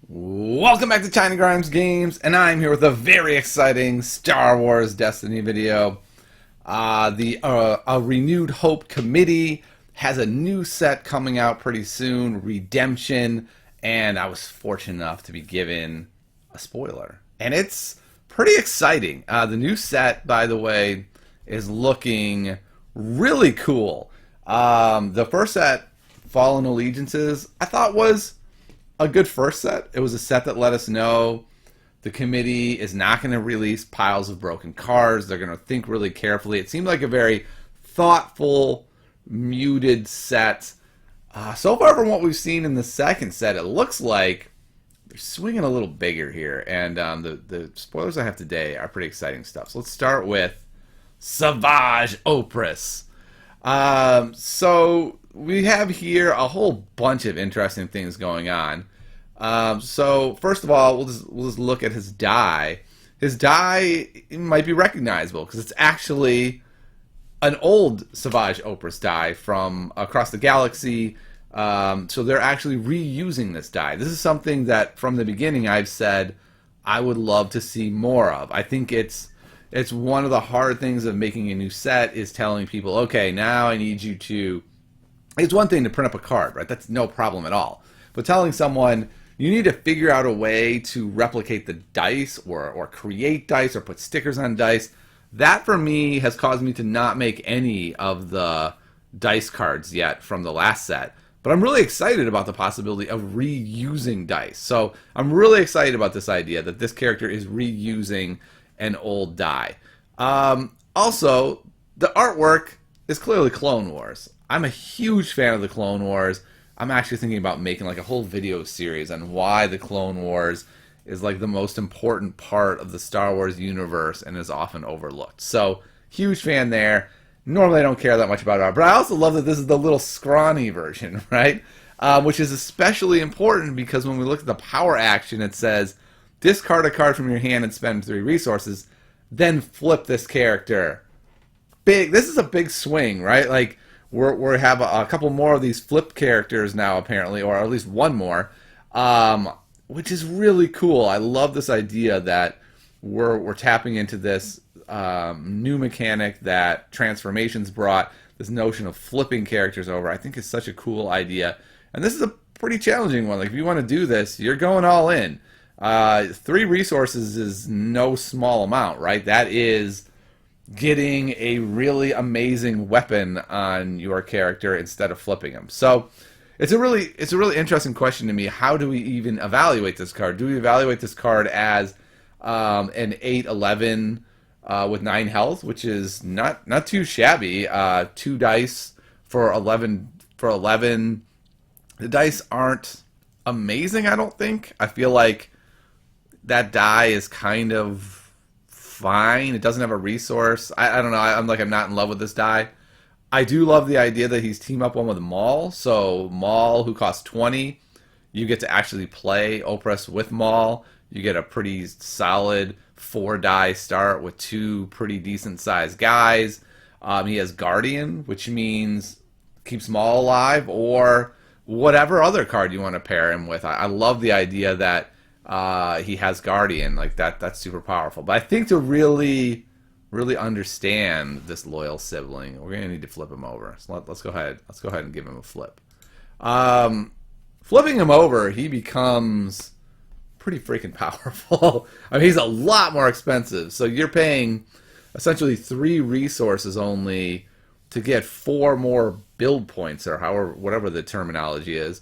Welcome back to China Grimes Games, and I'm here with a very exciting Star Wars Destiny video. A Renewed Hope Committee has a new set coming out pretty soon, Redemption, and I was fortunate enough to be given a spoiler. And it's pretty exciting. The new set, by the way, is looking really cool. The first set, Fallen Allegiances, I thought was a good first set. It was a set that let us know the committee is not going to release piles of broken cards. They're going to think really carefully. It seemed like a very thoughtful, muted set. So far from what we've seen in the second set, it looks like they're swinging a little bigger here. And the spoilers I have today are pretty exciting stuff. So let's start with Savage Opress. So we have here a whole bunch of interesting things going on. So first of all, we'll just look at his die. His die might be recognizable because it's actually an old Savage Opress die from across the galaxy. So they're actually reusing this die. This is something that from the beginning I've said I would love to see more of. I think it's one of the hard things of making a new set is telling people, okay, now I need you to... It's one thing to print up a card, right? That's no problem at all. But telling someone, you need to figure out a way to replicate the dice or create dice or put stickers on dice, that for me has caused me to not make any of the dice cards yet from the last set. But I'm really excited about the possibility of reusing dice. So I'm really excited about this idea that this character is reusing an old die. Also, the artwork is clearly Clone Wars. I'm a huge fan of the Clone Wars. I'm actually thinking about making like a whole video series on why the Clone Wars is like the most important part of the Star Wars universe and is often overlooked. So, huge fan there. Normally I don't care that much about art, but I also love that this is the little scrawny version, right? Which is especially important because when we look at the power action, it says, discard a card from your hand and spend 3 resources, then flip this character. This is a big swing, right? Like, we have a couple more of these flip characters now, apparently, or at least one more, which is really cool. I love this idea that we're tapping into this new mechanic that Transformations brought, this notion of flipping characters over. I think it's such a cool idea. And this is a pretty challenging one. Like, if you want to do this, you're going all in. 3 resources is no small amount, right? That is getting a really amazing weapon on your character instead of flipping him. So it's a really interesting question to me. How do we even evaluate this card? Do we evaluate this card as an 8/11 with 9 health, which is not too shabby? 2 dice for 11 for 11. The dice aren't amazing, I don't think. I feel like that die is kind of fine. It doesn't have a resource. I don't know. I'm not in love with this die. I do love the idea that he's team up one with Maul. So Maul, who costs 20, you get to actually play Opress with Maul. You get a pretty solid 4 die start with 2 pretty decent sized guys. He has Guardian, which means keeps Maul alive, or whatever other card you want to pair him with. I love the idea that he has Guardian. Like that's super powerful. But I think to really understand this loyal sibling, we're gonna need to flip him over. So let's go ahead and give him a flip. Flipping him over, he becomes pretty freaking powerful. I mean, he's a lot more expensive. So you're paying essentially 3 resources only to get 4 more build points, or whatever the terminology is.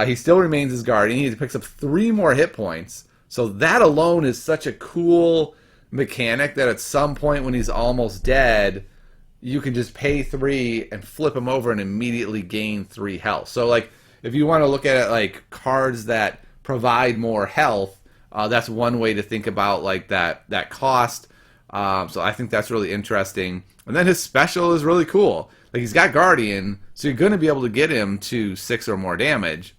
He still remains his guardian. He picks up 3 more hit points. So that alone is such a cool mechanic that at some point when he's almost dead, you can just pay 3 and flip him over and immediately gain 3 health. So like if you want to look at it like cards that provide more health, that's one way to think about like that cost. So I think that's really interesting. And then his special is really cool. Like he's got Guardian, so you're going to be able to get him to 6 or more damage.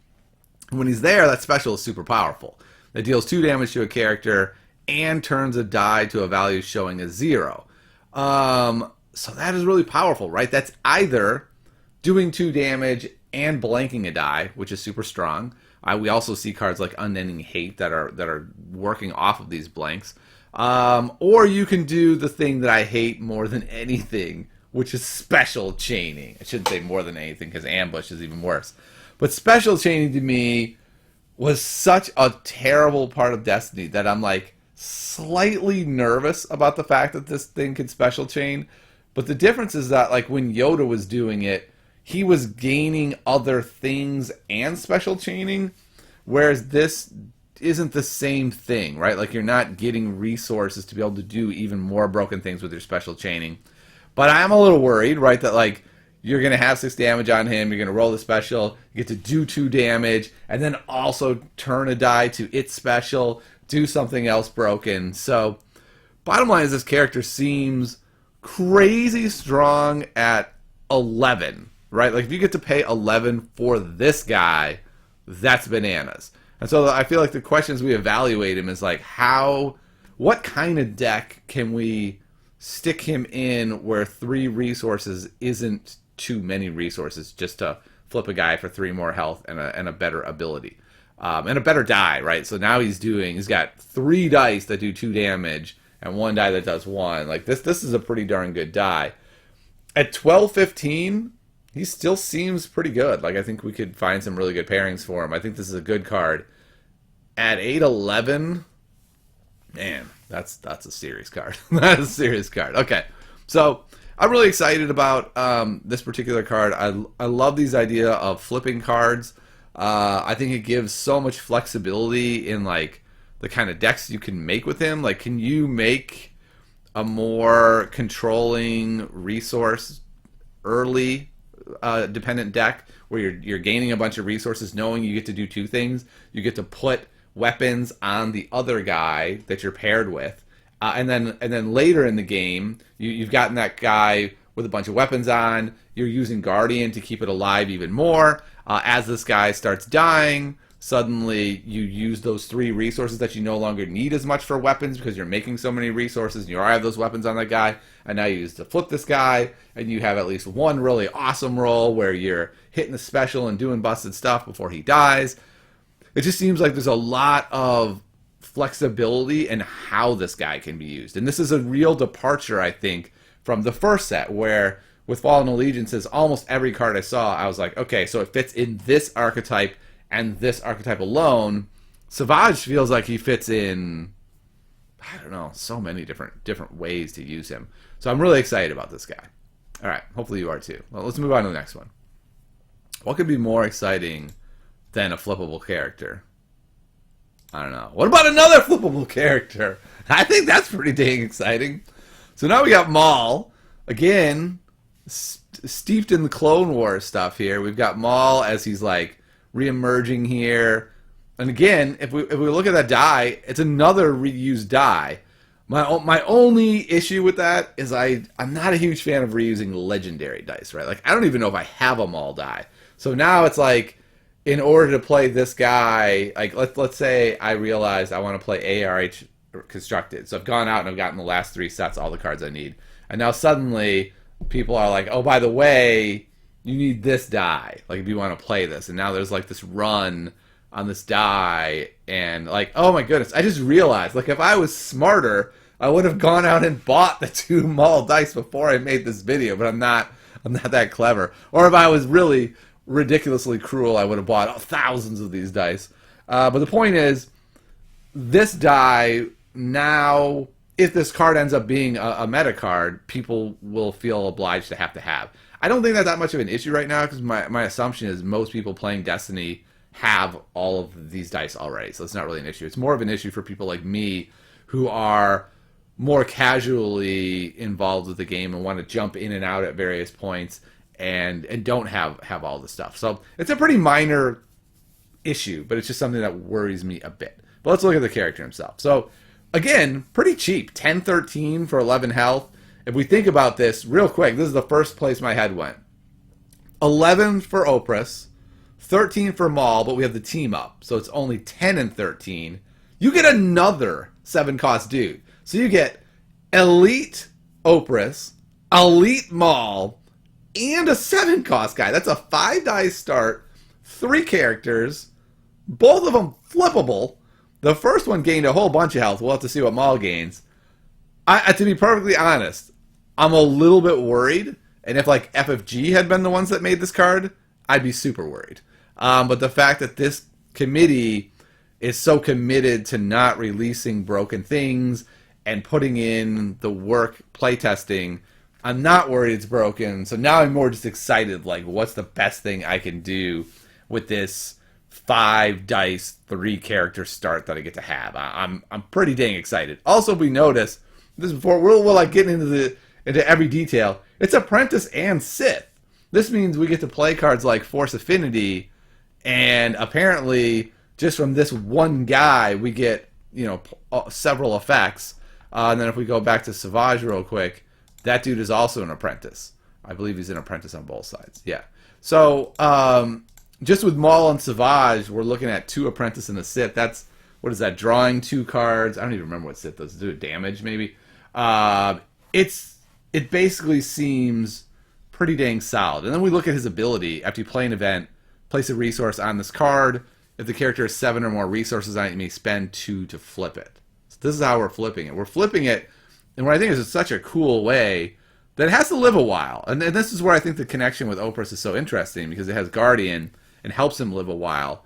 When he's there, that special is super powerful. It deals 2 damage to a character and turns a die to a value showing a 0. So that is really powerful, right? That's either doing 2 damage and blanking a die, which is super strong, We also see cards like Unending Hate that are working off of these blanks. Or you can do the thing that I hate more than anything, which is special chaining. I shouldn't say more than anything because ambush is even worse. But special chaining to me was such a terrible part of Destiny that I'm like slightly nervous about the fact that this thing could special chain. But the difference is that like when Yoda was doing it, he was gaining other things and special chaining, whereas this isn't the same thing, right? Like you're not getting resources to be able to do even more broken things with your special chaining. But I'm a little worried, right, that like you're going to have 6 damage on him, you're going to roll the special, you get to do 2 damage, and then also turn a die to its special, do something else broken. So bottom line is this character seems crazy strong at 11, right? Like if you get to pay 11 for this guy, that's bananas. And so I feel like the questions we evaluate him is like what kind of deck can we stick him in where 3 resources isn't too many resources just to flip a guy for 3 more health and a better ability. And a better die, right? So now he's got 3 dice that do 2 damage and 1 die that does 1. Like this is a pretty darn good die. At 12-15, he still seems pretty good. Like I think we could find some really good pairings for him. I think this is a good card. At 8-11, man, that's a serious card. That's a serious card. Okay, so I'm really excited about this particular card. I love these idea of flipping cards. I think it gives so much flexibility in like the kind of decks you can make with him. Like, can you make a more controlling resource early dependent deck where you're gaining a bunch of resources, knowing you get to do 2 things. You get to put weapons on the other guy that you're paired with, and then later in the game, you've gotten that guy with a bunch of weapons on. You're using Guardian to keep it alive even more. As this guy starts dying, suddenly you use those 3 resources that you no longer need as much for weapons because you're making so many resources and you already have those weapons on that guy, and now you use to flip this guy, and you have at least one really awesome roll where you're hitting the special and doing busted stuff before he dies. It just seems like there's a lot of flexibility in how this guy can be used. And this is a real departure, I think, from the first set, where with Fallen Allegiances, almost every card I saw, I was like, okay, so it fits in this archetype and this archetype alone. Savage feels like he fits in, I don't know, so many different ways to use him. So I'm really excited about this guy. All right, hopefully you are too. Well, let's move on to the next one. What could be more exciting than a flippable character? I don't know. What about another flippable character? I think that's pretty dang exciting. So now we got Maul. Again, steeped in the Clone Wars stuff here. We've got Maul as he's like re-emerging here. And again, if we look at that die, it's another reused die. My only issue with that is I'm not a huge fan of reusing legendary dice, right? Like I don't even know if I have a Maul die. So now it's like, in order to play this guy, like let's say I realized I want to play ARH Constructed. So I've gone out and I've gotten the last 3 sets, all the cards I need. And now suddenly people are like, oh, by the way, you need this die, like if you want to play this. And now there's like this run on this die, and like, oh my goodness, I just realized, like if I was smarter, I would have gone out and bought the 2 Maul dice before I made this video, but I'm not that clever. Or if I was really ridiculously cruel, I would have bought thousands of these dice. But the point is, this die now, if this card ends up being a meta card, people will feel obliged to have. I don't think that's that much of an issue right now, because my assumption is most people playing Destiny have all of these dice already, so it's not really an issue. It's more of an issue for people like me who are more casually involved with the game and want to jump in and out at various points and don't have all the stuff. So it's a pretty minor issue, but it's just something that worries me a bit. But let's look at the character himself. So again, pretty cheap, 10-13 for 11 health. If we think about this real quick, this is the first place my head went. 11 for Opress, 13 for Maul, but we have the team up, so it's only 10 and 13. You get another 7-cost dude. So you get Elite Opress, Elite Maul, and a 7-cost guy. That's a 5 dice start, 3 characters, Both of them flippable. The first one gained a whole bunch of health. We'll have to see what Maul gains. To be perfectly honest, I'm a little bit worried. And if like FFG had been the ones that made this card, I'd be super worried. But the fact that this committee is so committed to not releasing broken things and putting in the work playtesting, I'm not worried it's broken. So now I'm more just excited, like, what's the best thing I can do with this 5 dice, 3 character start that I get to have. I'm pretty dang excited. Also, we notice this before we'll like get into every detail. It's Apprentice and Sith. This means we get to play cards like Force Affinity, and apparently just from this one guy we get several effects. And then if we go back to Savage real quick, that dude is also an Apprentice. I believe he's an Apprentice on both sides. Yeah. So just with Maul and Savage, we're looking at 2 Apprentice and a Sith. That's, what is that, drawing 2 cards? I don't even remember what Sith does. Do damage, maybe? It basically seems pretty dang solid. And then we look at his ability. After you play an event, place a resource on this card. If the character has 7 or more resources on it, you may spend 2 to flip it. So this is how we're flipping it. We're flipping it in what I think is such a cool way that it has to live a while. And this is where I think the connection with Opress is so interesting, because it has Guardian and helps him live a while.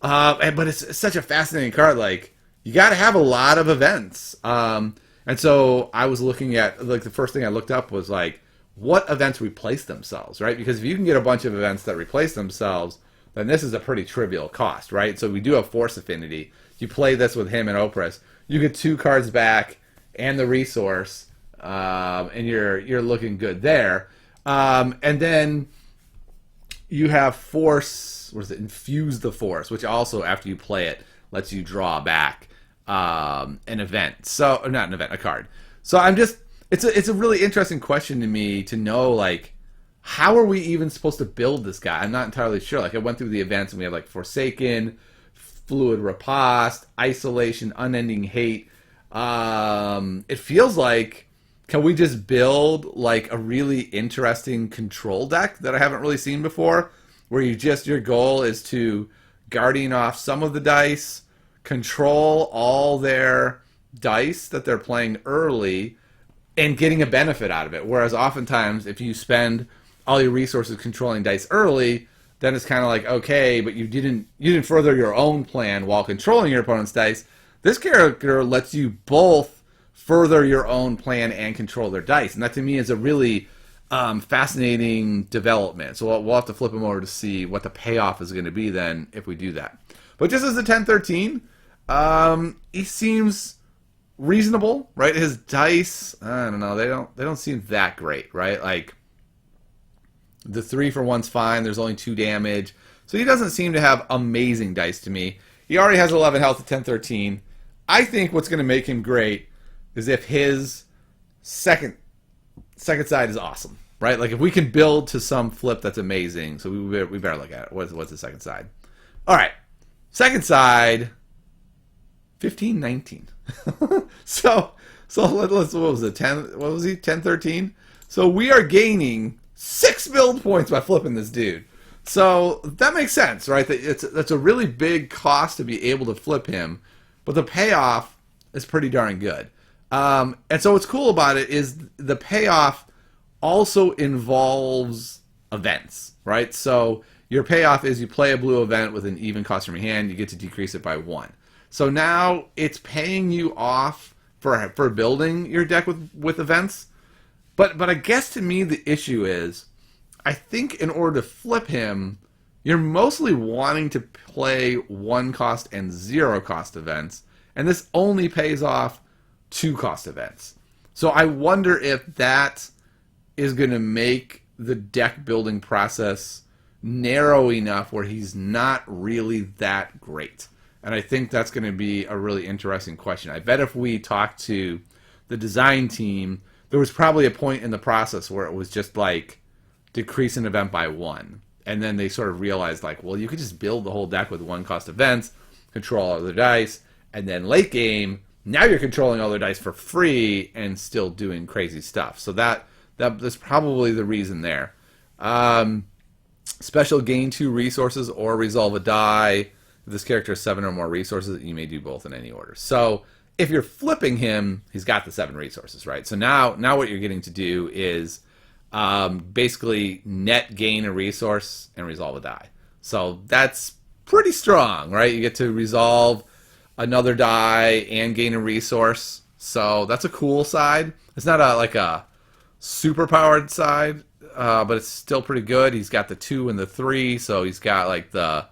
But it's such a fascinating card. Like, you got to have a lot of events. And so I was looking at, like, the first thing I looked up was, like, what events replace themselves, right? Because if you can get a bunch of events that replace themselves, then this is a pretty trivial cost, right? So we do have Force Affinity. You play this with him and Opress, you get 2 cards back and the resource, and you're looking good there. And then you have Force, what is it? Infuse the Force, which also, after you play it, lets you draw back an event. So, or not an event, a card. So I'm just, it's a really interesting question to me to know, like, how are we even supposed to build this guy? I'm not entirely sure. Like, I went through the events and we have like Forsaken, Fluid Riposte, Isolation, Unending Hate. It feels like, can we just build like a really interesting control deck that I haven't really seen before, where your goal is to Guardian off some of the dice, control all their dice that they're playing early, and getting a benefit out of it. Whereas oftentimes, if you spend all your resources controlling dice early, then it's kind of like, okay, but you didn't further your own plan while controlling your opponent's dice. This character lets you both further your own plan and control their dice, and that to me is a really fascinating development. So we'll have to flip him over to see what the payoff is going to be then if we do that. But just as a 10-13, he seems reasonable, right? His dice, I don't know, they don't seem that great, right? Like, the 3-for-1's fine. There's only 2 damage. So he doesn't seem to have amazing dice to me. He already has 11 health at 10-13. I think what's going to make him great is if his second side is awesome, right? Like, if we can build to some flip that's amazing. So we better look at it. What's the second side? All right. Second side, 15-19. so let's, what was it? 10? What was he? 10-13. So we are gaining 6 build points by flipping this dude. So that makes sense, right? That's a really big cost to be able to flip him, but the payoff is pretty darn good. And so what's cool about it is the payoff also involves events, right? So your payoff is you play a blue event with an even cost from your hand, you get to decrease it by 1. So now it's paying you off for building your deck with events. But I guess to me the issue is, I think in order to flip him, you're mostly wanting to play 1 cost and 0 cost events, and this only pays off 2 cost events. So I wonder if that is going to make the deck building process narrow enough where he's not really that great. And I think that's going to be a really interesting question. I bet if we talk to the design team, there was probably a point in the process where it was just like decrease an event by 1. And then they sort of realized, like, well, you could just build the whole deck with 1 cost events, control all their dice, and then late game, now you're controlling all their dice for free and still doing crazy stuff. So that's probably the reason there. Special gain 2 resources or resolve a die. If this character has 7 or more resources, you may do both in any order. So if you're flipping him, he's got the 7 resources, right? So now what you're getting to do is basically net gain a resource and resolve a die. So that's pretty strong, right? You get to resolve another die and gain a resource. So that's a cool side. It's not like a super powered side, but it's still pretty good. He's got the 2 and the 3, so he's got like the,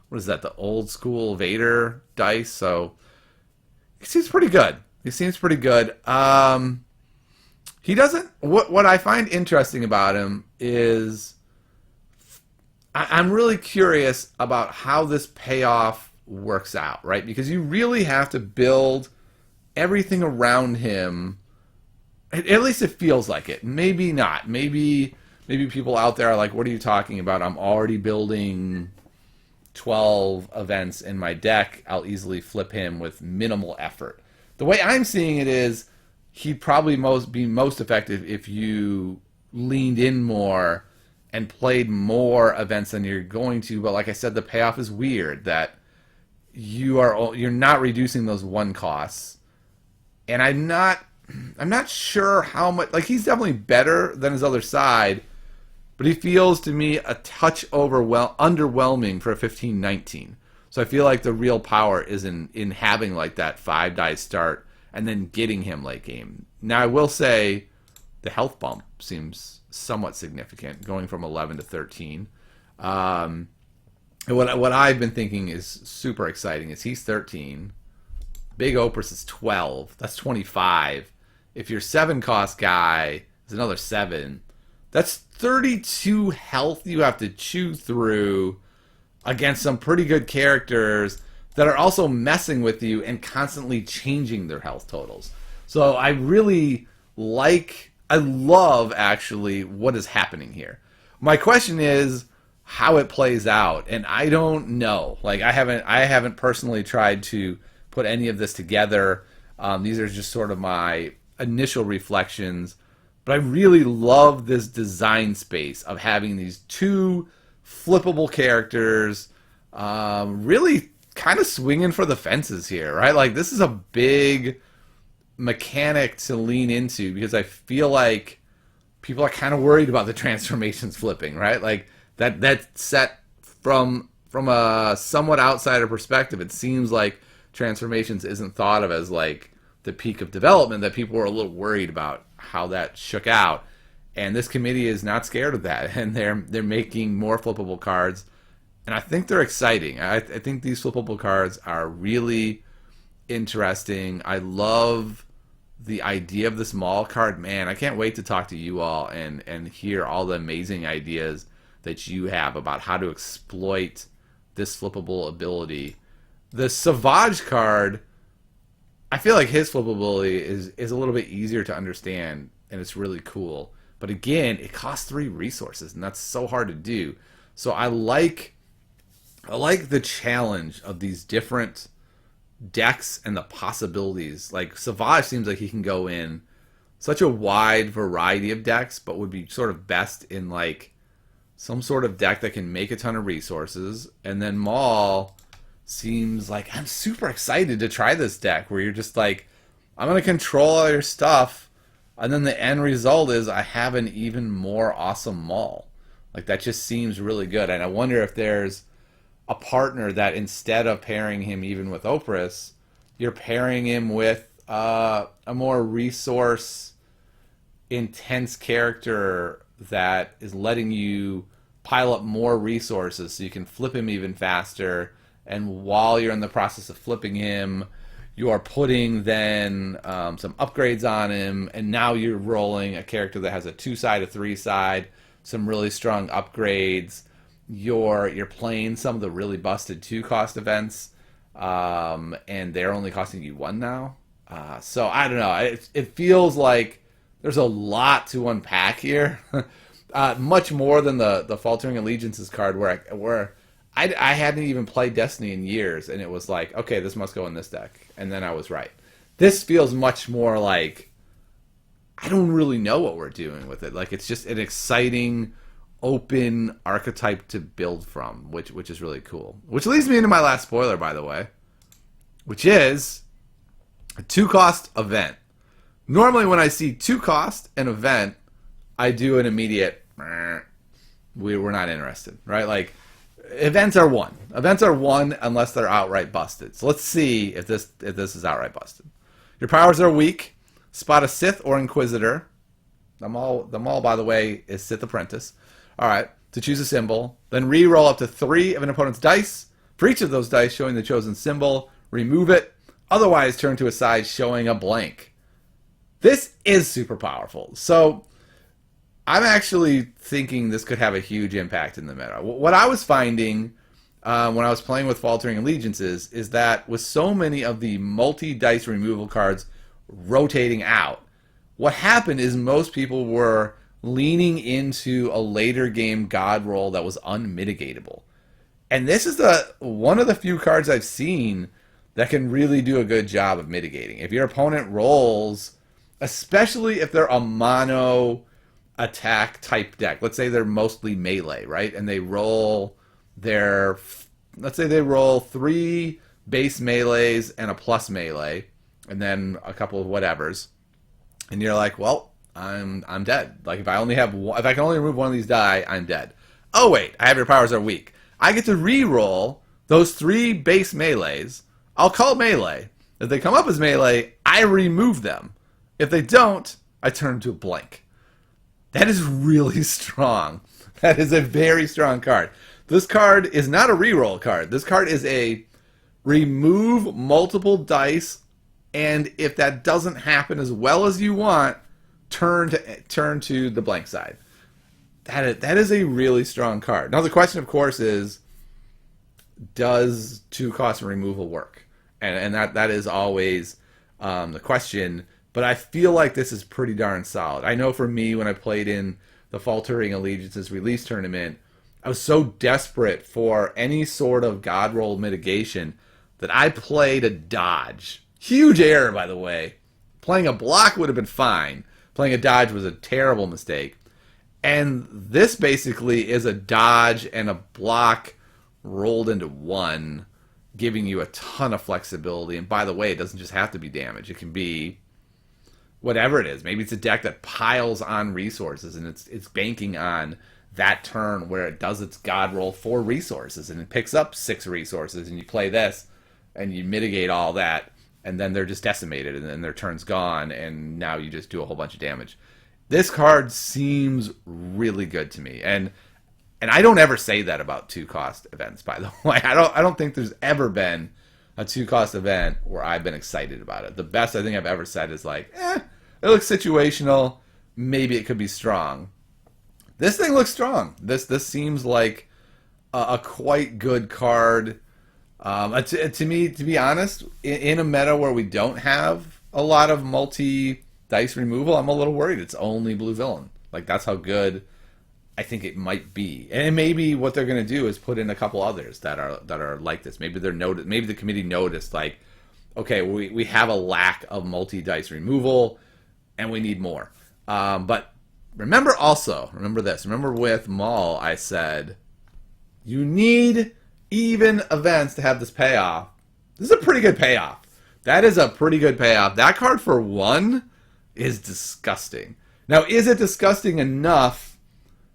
what is that, the old school Vader dice. So he seems pretty good. He seems pretty good. He doesn't, what I find interesting about him is I'm really curious about how this payoff works out, right? Because you really have to build everything around him. At least it feels like it. Maybe not. Maybe people out there are like, what are you talking about? I'm already building 12 events in my deck. I'll easily flip him with minimal effort. The way I'm seeing it is he'd probably be most effective if you leaned in more and played more events than you're going to. But like I said, the payoff is weird that you're not reducing those 1 costs. And I'm not sure how much, like, he's definitely better than his other side, but he feels to me a touch underwhelming for a 15-19. So I feel like the real power is in having like that 5 die start and then getting him late game. Now I will say the health bump seems somewhat significant, going from 11 to 13. And what I've been thinking is super exciting is he's 13. Big Opress is 12. That's 25. If your 7 cost guy is another 7, that's 32 health you have to chew through against some pretty good characters that are also messing with you and constantly changing their health totals. So I love actually what is happening here. My question is how it plays out, and I don't know. Like I haven't personally tried to put any of this together. These are just sort of my initial reflections, but I really love this design space of having these 2 flippable characters, really kind of swinging for the fences here, right? Like this is a big mechanic to lean into because I feel like people are kind of worried about the transformations flipping, right? Like that set from a somewhat outsider perspective, it seems like transformations isn't thought of as like the peak of development, that people were a little worried about how that shook out. And this committee is not scared of that, and they're making more flippable cards, and I think they're exciting. I think these flippable cards are really interesting. I love the idea of this Maul card. Man, I can't wait to talk to you all and hear all the amazing ideas that you have about how to exploit this flippable ability. The Savage card, I feel like his flippability is a little bit easier to understand, and it's really cool. But again, it costs 3 resources, and that's so hard to do. So I like the challenge of these different decks and the possibilities. Like Savage seems like he can go in such a wide variety of decks, but would be sort of best in like some sort of deck that can make a ton of resources. And then Maul seems like, I'm super excited to try this deck where you're just like, I'm going to control all your stuff, and then the end result is I have an even more awesome Maul. Like that just seems really good. And I wonder if there's a partner that instead of pairing him even with Opress, you're pairing him with a more resource intense character that is letting you pile up more resources so you can flip him even faster. And while you're in the process of flipping him, you are putting then some upgrades on him, and now you're rolling a character that has a 2-side, a 3-side, some really strong upgrades. You're playing some of the really busted 2-cost events, and they're only costing you 1 now. So I don't know. It feels like there's a lot to unpack here, much more than the Faltering Allegiances card, where I hadn't even played Destiny in years, and it was like, okay, this must go in this deck, and then I was right. This feels much more like I don't really know what we're doing with it. Like it's just an exciting open archetype to build from, which is really cool. Which leads me into my last spoiler, by the way, which is a 2-cost event. Normally when I see 2-cost an event, I do an immediate, we're not interested, right? Like, events are one. Events are one unless they're outright busted. So let's see if this is outright busted. Your powers are weak. Spot a Sith or Inquisitor. The Maul, by the way, is Sith Apprentice. All right, to choose a symbol. Then re-roll up to 3 of an opponent's dice. For each of those dice showing the chosen symbol, remove it. Otherwise, turn to a side showing a blank. This is super powerful. So I'm actually thinking this could have a huge impact in the meta. What I was finding when I was playing with Faltering Allegiances is that with so many of the multi-dice removal cards rotating out, what happened is most people were leaning into a later game god roll that was unmitigatable. And this is one of the few cards I've seen that can really do a good job of mitigating. If your opponent rolls, especially if they're a mono attack type deck, let's say they're mostly melee, right? And they roll let's say they roll 3 base melees and a plus melee, and then a couple of whatevers, and you're like, well, I'm dead. Like, if I can only remove one of these die, I'm dead. Oh wait, I have your powers are weak. I get to re-roll those 3 base melees. I'll call melee. If they come up as melee, I remove them. If they don't, I turn them to a blank. That is really strong. That is a very strong card. This card is not a reroll card. This card is a remove multiple dice, and if that doesn't happen as well as you want, turn to the blank side. That is a really strong card. Now the question, of course, is, does 2-cost removal work? And that is always the question. But I feel like this is pretty darn solid. I know for me, when I played in the Faltering Allegiances release tournament, I was so desperate for any sort of god roll mitigation that I played a dodge. Huge error, by the way. Playing a block would have been fine. Playing a dodge was a terrible mistake. And this basically is a dodge and a block rolled into one, giving you a ton of flexibility. And by the way, it doesn't just have to be damage. It can be whatever it is. Maybe it's a deck that piles on resources, and it's banking on that turn where it does its god roll 4 resources, and it picks up 6 resources, and you play this, and you mitigate all that, and then they're just decimated, and then their turn's gone, and now you just do a whole bunch of damage. This card seems really good to me, and I don't ever say that about 2-cost events, by the way. I don't think there's ever been a 2-cost event where I've been excited about it. The best I think I've ever said is like, it looks situational, maybe it could be strong. This thing looks strong. This seems like a quite good card. To me, to be honest, in a meta where we don't have a lot of multi-dice removal, I'm a little worried it's only blue villain. Like, that's how good I think it might be. And maybe what they're going to do is put in a couple others that are like this. Maybe maybe the committee noticed, like, okay, we have a lack of multi-dice removal, and we need more. But remember this. Remember with Maul, I said, you need even events to have this payoff. This is a pretty good payoff. That is a pretty good payoff. That card for 1 is disgusting. Now, is it disgusting enough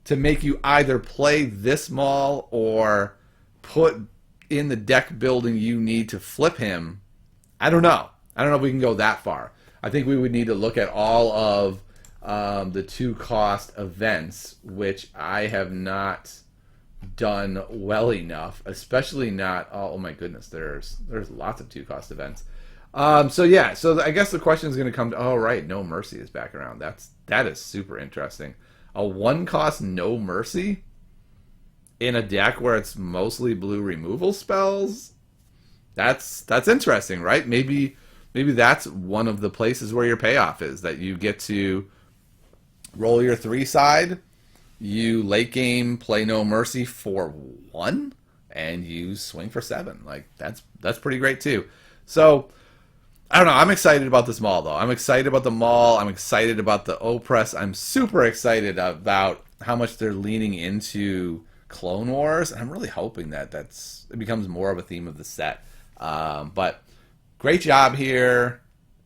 to make you either play this Maul or put in the deck building you need to flip him? I don't know. I don't know if we can go that far. I think we would need to look at all of the 2-cost events, which I have not done well enough, especially not, oh my goodness, there's lots of 2-cost events. So I guess the question is going to come to, oh right, No Mercy is back around. That is super interesting. A 1-cost No Mercy in a deck where it's mostly blue removal spells? That's interesting, right? Maybe that's one of the places where your payoff is, that you get to roll your 3 side, you late game play No Mercy for 1, and you swing for 7. Like, that's pretty great too. So I don't know. I'm excited about this Maul, though. I'm excited about the Maul. I'm excited about the Opress. I'm super excited about how much they're leaning into Clone Wars, and I'm really hoping that it becomes more of a theme of the set. But great job here,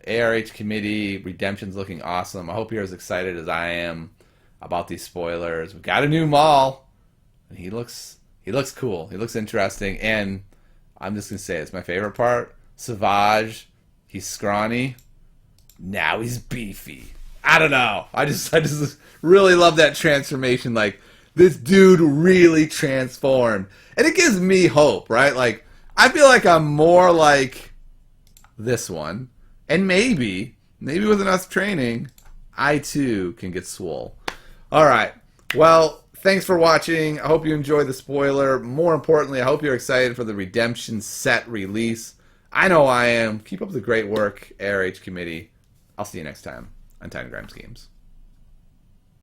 ARH committee. Redemption's looking awesome. I hope you're as excited as I am about these spoilers. We've got a new Maul, and he looks cool. He looks interesting, and I'm just gonna say it's my favorite part. Savage, he's scrawny. Now he's beefy. I don't know. I just really love that transformation. Like, this dude really transformed, and it gives me hope, right? Like, I feel like I'm more like this one, and maybe with enough training, I too can get swole. All right. Well, thanks for watching. I hope you enjoyed the spoiler. More importantly, I hope you're excited for the Redemption set release. I know I am. Keep up the great work, ARH committee. I'll see you next time on Time Grimes Games.